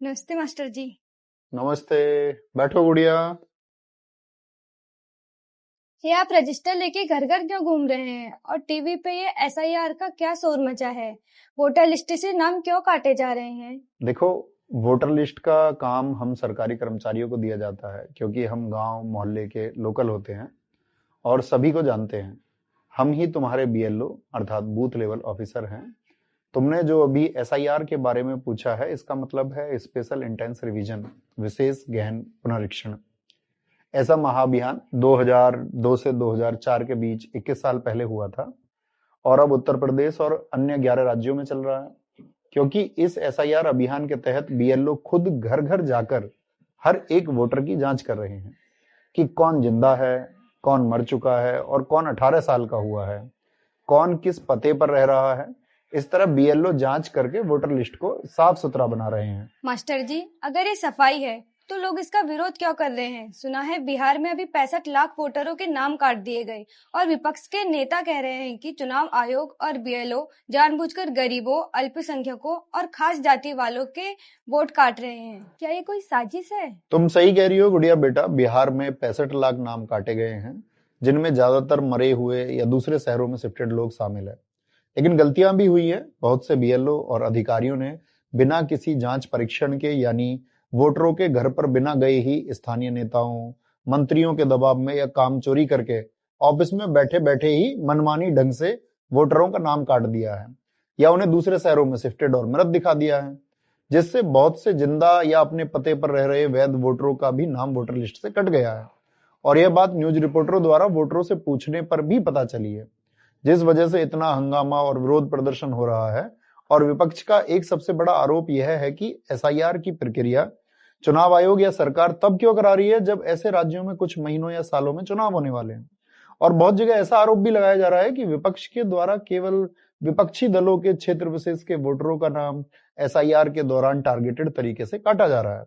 नमस्ते मास्टर जी। नमस्ते। बैठो गुड़िया। ये आप रजिस्टर लेके घर घर क्यों घूम रहे हैं और टीवी पे ये एसआईआर का क्या शोर मचा है? वोटर लिस्ट से नाम क्यों काटे जा रहे हैं? देखो, वोटर लिस्ट का काम हम सरकारी कर्मचारियों को दिया जाता है क्योंकि हम गांव मोहल्ले के लोकल होते हैं और सभी को जानते हैं। हम ही तुम्हारे बीएलओ अर्थात बूथ लेवल ऑफिसर हैं। तुमने जो अभी एसआईआर के बारे में पूछा है, इसका मतलब है स्पेशल इंटेंस रिवीजन, विशेष गहन पुनरीक्षण। ऐसा महाअभियान 2002 से 2004 के बीच 21 साल पहले हुआ था और अब उत्तर प्रदेश और अन्य 11 राज्यों में चल रहा है। क्योंकि इस एसआईआर अभियान के तहत बीएलओ खुद घर घर जाकर हर एक वोटर की जांच कर रहे हैं कि कौन जिंदा है, कौन मर चुका है और कौन 18 साल का हुआ है, कौन किस पते पर रह रहा है। इस तरह बीएलओ जांच करके वोटर लिस्ट को साफ सुथरा बना रहे हैं। मास्टर जी, अगर ये सफाई है तो लोग इसका विरोध क्यों कर रहे हैं? सुना है बिहार में अभी 65 लाख वोटरों के नाम काट दिए गए और विपक्ष के नेता कह रहे हैं कि चुनाव आयोग और बीएलओ जानबूझकर गरीबों, अल्पसंख्यकों और खास जाति वालों के वोट काट रहे हैं। क्या ये कोई साजिश है? तुम सही कह रही हो गुड़िया बेटा। बिहार में 65 लाख नाम काटे गए हैं, जिनमें ज्यादातर मरे हुए या दूसरे शहरों में शिफ्टेड लोग शामिल है। लेकिन गलतियां भी हुई है। बहुत से बीएलओ और अधिकारियों ने बिना किसी जांच परीक्षण के, यानी वोटरों के घर पर बिना गए ही स्थानीय नेताओं, मंत्रियों के दबाव में या काम चोरी करके ऑफिस में बैठे बैठे ही मनमानी ढंग से वोटरों का नाम काट दिया है या उन्हें दूसरे शहरों में शिफ्टेड और मृत दिखा दिया है, जिससे बहुत से जिंदा या अपने पते पर रह रहे वैध वोटरों का भी नाम वोटर लिस्ट से कट गया है। और यह बात न्यूज रिपोर्टरों द्वारा वोटरों से पूछने पर भी पता चली है, जिस वजह से इतना हंगामा और विरोध प्रदर्शन हो रहा है। और विपक्ष का एक सबसे बड़ा आरोप यह है कि एसआईआर की प्रक्रिया चुनाव आयोग या सरकार तब क्यों करा रही है जब ऐसे राज्यों में कुछ महीनों या सालों में चुनाव होने वाले हैं। और बहुत जगह ऐसा आरोप भी लगाया जा रहा है कि विपक्ष के द्वारा केवल विपक्षी दलों के क्षेत्र विशेष के वोटरों का नाम एसआईआर के दौरान टारगेटेड तरीके से काटा जा रहा है।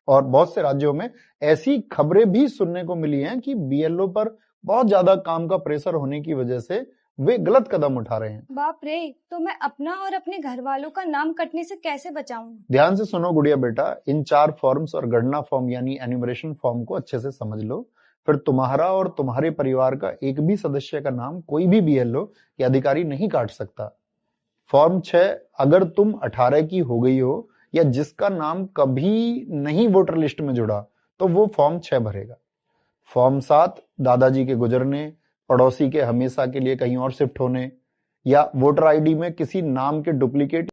और बहुत से राज्यों में ऐसी खबरें भी सुनने को मिली हैं कि बीएलओ पर बहुत ज्यादा काम का प्रेशर होने की वजह से वे गलत कदम उठा रहे हैं। बाप रे, तो मैं अपना और अपने घर वालों का नाम कटने से कैसे बचाऊं? ध्यान से सुनो गुड़िया बेटा। इन 4 फॉर्म्स और गणना फॉर्म यानी एन्यूमरेशन फॉर्म को अच्छे से समझ लो। फिर तुम्हारा और तुम्हारे परिवार का एक भी सदस्य का नाम कोई भी बीएलओ या अधिकारी नहीं काट सकता। फॉर्म 6, अगर तुम 18 की हो गई हो या जिसका नाम कभी नहीं वोटर लिस्ट में जुड़ा, तो वो फॉर्म 6 भरेगा। फॉर्म 7, दादाजी के गुजरने, पड़ोसी के हमेशा के लिए कहीं और शिफ्ट होने या वोटर आईडी में किसी नाम के डुप्लीकेट